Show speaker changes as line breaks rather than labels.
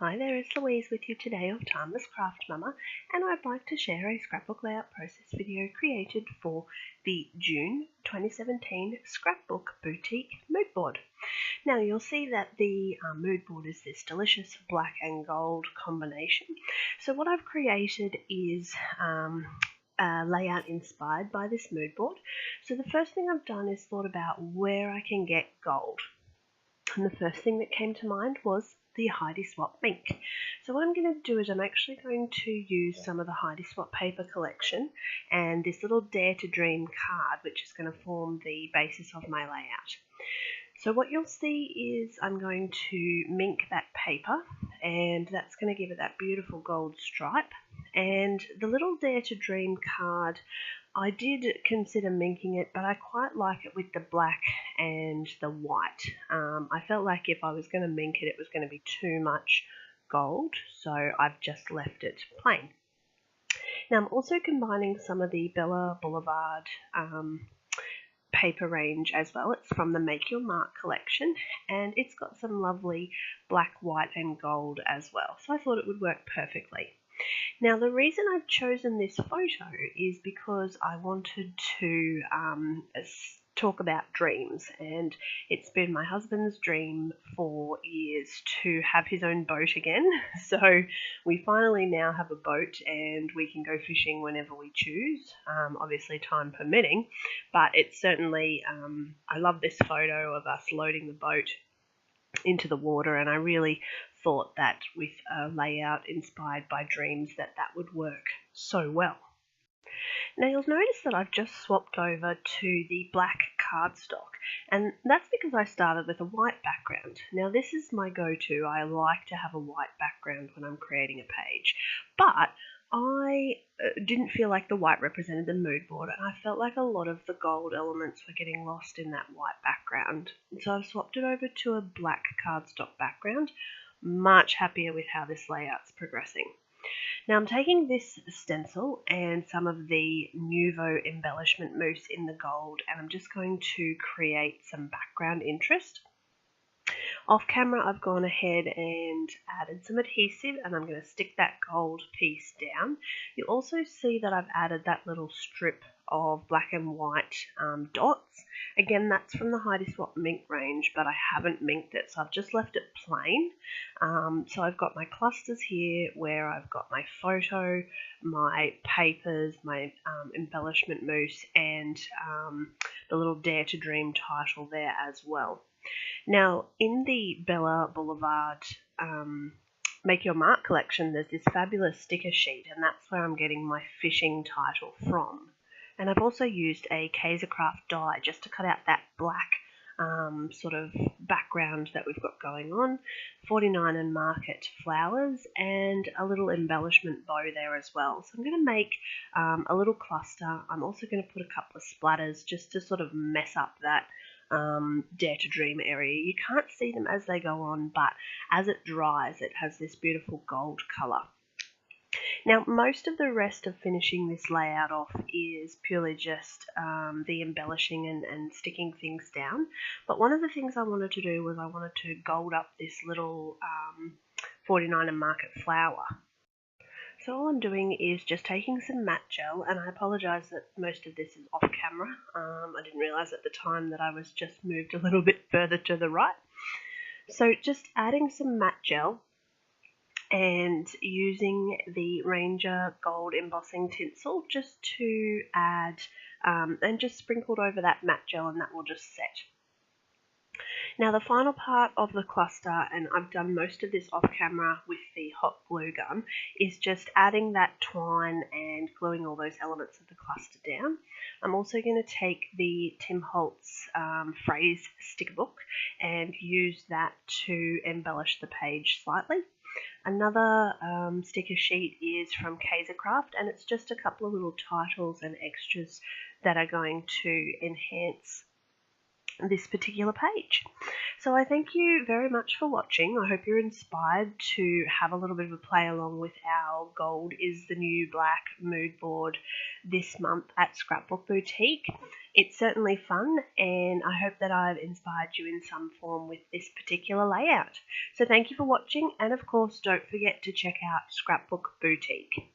Hi there, it's Louise with you today of Timeless Craft Mama, and I'd like to share a scrapbook layout process video created for the June 2017 Scrapbook Boutique Moodboard. Now you'll see that the moodboard is this delicious black and gold combination. So what I've created is a layout inspired by this moodboard. So the first thing I've done is thought about where I can get gold. And the first thing that came to mind was the Heidi Swapp Minc. So what I'm going to do is I'm actually going to use some of the Heidi Swapp paper collection and this little Dare to Dream card, which is going to form the basis of my layout. So what you'll see is I'm going to mink that paper, and that's going to give it that beautiful gold stripe. And the little Dare to Dream card, I did consider minking it, but I quite like it with the black and the white. I felt like if I was going to mink it, it was going to be too much gold, so I've just left it plain. Now I'm also combining some of the BellaBlvd paper range as well. It's from the Make Your Mark collection, and it's got some lovely black, white and gold as well, so I thought it would work perfectly. Now the reason I've chosen this photo is because I wanted to talk about dreams, and it's been my husband's dream for years to have his own boat again. So we finally now have a boat and we can go fishing whenever we choose, obviously time permitting, but it's certainly, I love this photo of us loading the boat into the water, and I really thought that with a layout inspired by dreams that would work so well. Now you'll notice that I've just swapped over to the black cardstock, and that's because I started with a white background. Now this is my go-to. I like to have a white background when I'm creating a page, but I didn't feel like the white represented the mood board, and I felt like a lot of the gold elements were getting lost in that white background. So I've swapped it over to a black cardstock background. Much happier with how this layout's progressing. Now I'm taking this stencil and some of the Nuvo embellishment mousse in the gold, and I'm just going to create some background interest. Off camera I've gone ahead and added some adhesive, and I'm going to stick that gold piece down. You'll also see that I've added that little strip of black and white dots. Again, that's from the Heidi Swapp Minc range, but I haven't minked it, so I've just left it plain. So I've got my clusters here where I've got my photo, my papers, my embellishment mousse, and the little Dare to Dream title there as well. Now, in the BellaBlvd Make Your Mark collection, there's this fabulous sticker sheet, and that's where I'm getting my fishing title from. And I've also used a Kaisercraft die just to cut out that black sort of background that we've got going on, 49 and Market flowers, and a little embellishment bow there as well. So I'm going to make a little cluster. I'm also going to put a couple of splatters just to sort of mess up that Dare to Dream area. You can't see them as they go on, but as it dries it has this beautiful gold colour. Now most of the rest of finishing this layout off is purely just the embellishing and sticking things down, but one of the things I wanted to do was I wanted to gold up this little 49 and Market flower. So all I'm doing is just taking some matte gel, and I apologise that most of this is off camera. I didn't realise at the time that I was just moved a little bit further to the right. So just adding some matte gel and using the Ranger Gold Embossing Tinsel just to add and just sprinkled over that matte gel, and that will just set. Now the final part of the cluster, and I've done most of this off camera with the hot glue gun, is just adding that twine and gluing all those elements of the cluster down. I'm also going to take the Tim Holtz phrase sticker book and use that to embellish the page slightly. Another sticker sheet is from Kaisercraft, and it's just a couple of little titles and extras that are going to enhance this particular page. So I thank you very much for watching. I hope you're inspired to have a little bit of a play along with our Gold is the New Black mood board this month at Scrapbook Boutique. It's certainly fun, and I hope that I've inspired you in some form with this particular layout. So thank you for watching, and of course don't forget to check out Scrapbook Boutique.